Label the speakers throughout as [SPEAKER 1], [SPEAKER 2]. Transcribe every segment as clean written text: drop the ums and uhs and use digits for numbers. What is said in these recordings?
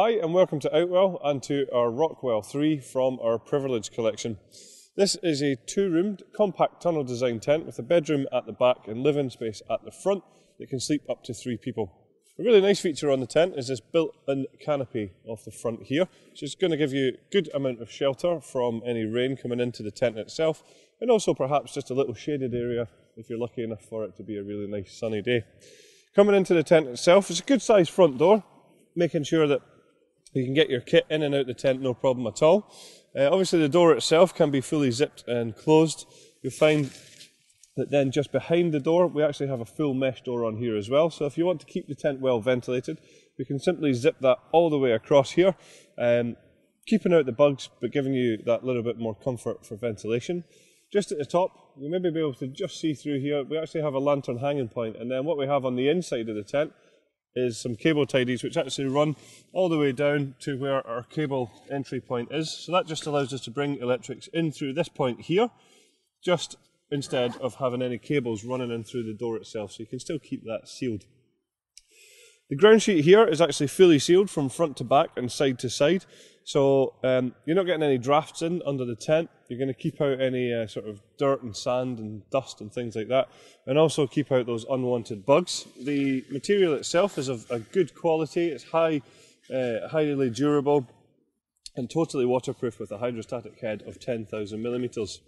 [SPEAKER 1] Hi and welcome to Outwell and to our Rockwell 3 from our Privilege collection. This is a two-roomed compact tunnel design tent with a bedroom at the back and living space at the front that can sleep up to 3 people. A really nice feature on the tent is this built-in canopy off the front here, which is going to give you a good amount of shelter from any rain coming into the tent itself, and also perhaps just a little shaded area if you're lucky enough for it to be a really nice sunny day. Coming into the tent itself, it's a good sized front door, making sure that you can get your kit in and out the tent no problem at all. Obviously the door itself can be fully zipped and closed. You'll find that then just behind the door we actually have a full mesh door on here as well, so if you want to keep the tent well ventilated we can simply zip that all the way across here, keeping out the bugs but giving you that little bit more comfort for ventilation. Just at the top you may be able to just see through here, we actually have a lantern hanging point, and then what we have on the inside of the tent is some cable tidies which actually run all the way down to where our cable entry point is. So that just allows us to bring electrics in through this point here, just instead of having any cables running in through the door itself, so you can still keep that sealed. The ground sheet here is actually fully sealed from front to back and side to side, so you're not getting any drafts in under the tent. You're going to keep out any sort of dirt and sand and dust and things like that, and also keep out those unwanted bugs. The material itself is of a good quality. It's highly durable and totally waterproof with a hydrostatic head of 10,000 millimeters.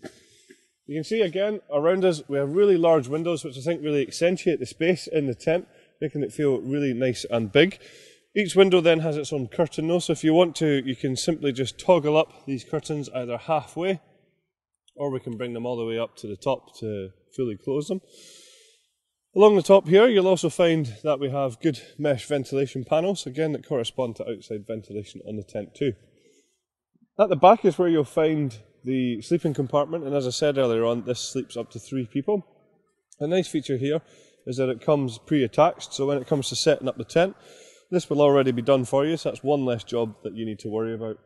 [SPEAKER 1] You can see again around us we have really large windows which I think really accentuate the space in the tent, making it feel really nice and big. Each window then has its own curtain though, so if you want to you can simply just toggle up these curtains either halfway, or we can bring them all the way up to the top to fully close them. Along the top here you'll also find that we have good mesh ventilation panels, again that correspond to outside ventilation on the tent too. At the back is where you'll find the sleeping compartment, and as I said earlier on, this sleeps up to 3 people. A nice feature here is that it comes pre-attached, so when it comes to setting up the tent, this will already be done for you, so that's one less job that you need to worry about.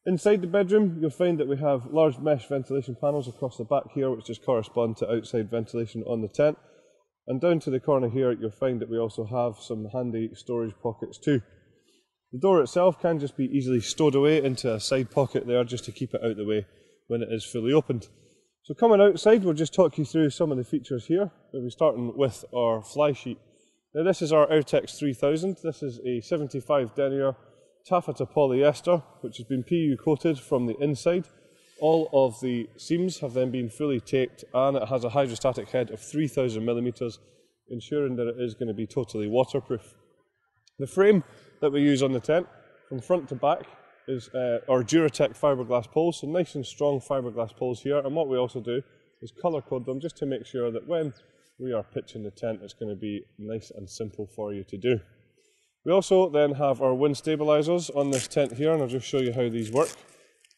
[SPEAKER 1] Inside the bedroom, you'll find that we have large mesh ventilation panels across the back here, which just correspond to outside ventilation on the tent. And down to the corner here, you'll find that we also have some handy storage pockets too. The door itself can just be easily stowed away into a side pocket there, just to keep it out of the way when it is fully opened. So coming outside, we'll just talk you through some of the features here. We'll be starting with our Flysheet. Now this is our Airtex 3000. This is a 75 denier taffeta polyester which has been PU coated from the inside. All of the seams have then been fully taped, and it has a hydrostatic head of 3000 millimeters, ensuring that it is going to be totally waterproof. The frame that we use on the tent from front to back is our Duratec fiberglass poles, so nice and strong fiberglass poles here, and what we also do is colour code them just to make sure that when we are pitching the tent it's going to be nice and simple for you to do. We also then have our wind stabilisers on this tent here, and I'll just show you how these work.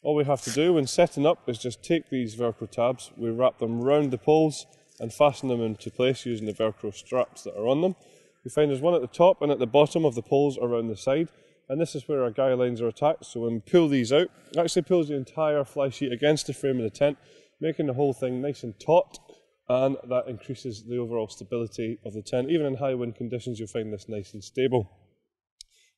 [SPEAKER 1] All we have to do when setting up is just take these Velcro tabs, we wrap them round the poles and fasten them into place using the Velcro straps that are on them. You find there's one at the top and at the bottom of the poles around the side, and this is where our Guylines are attached, so when we pull these out, it actually pulls the entire Flysheet against the frame of the tent, making the whole thing nice and taut, and that increases the overall stability of the tent. Even in high wind conditions you'll find this nice and stable.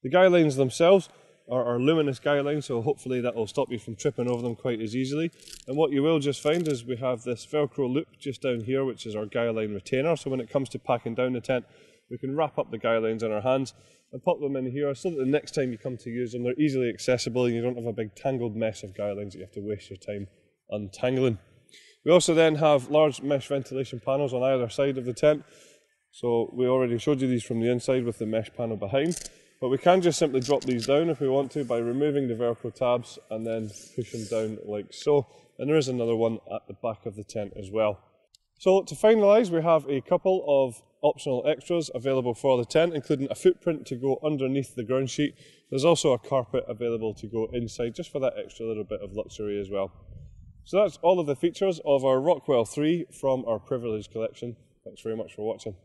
[SPEAKER 1] The Guylines themselves are our luminous Guylines, so hopefully that will stop you from tripping over them quite as easily. And what you will just find is we have this Velcro loop just down here which is our Guiline retainer, so when it comes to packing down the tent we can wrap up the Guylines in our hands and pop them in here so that the next time you come to use them they're easily accessible and you don't have a big tangled mess of Guylines that you have to waste your time untangling. We also then have large mesh ventilation panels on either side of the tent, so we already showed you these from the inside with the mesh panel behind, but we can just simply drop these down if we want to by removing the Velcro tabs and then push them down like so, and there is another one at the back of the tent as well. So to finalise, we have a couple of optional extras available for the tent, including a footprint to go underneath the ground sheet. There's also a carpet available to go inside, just for that extra little bit of luxury as well. So that's all of the features of our Rockwell 3 from our Privilege collection. Thanks very much for watching.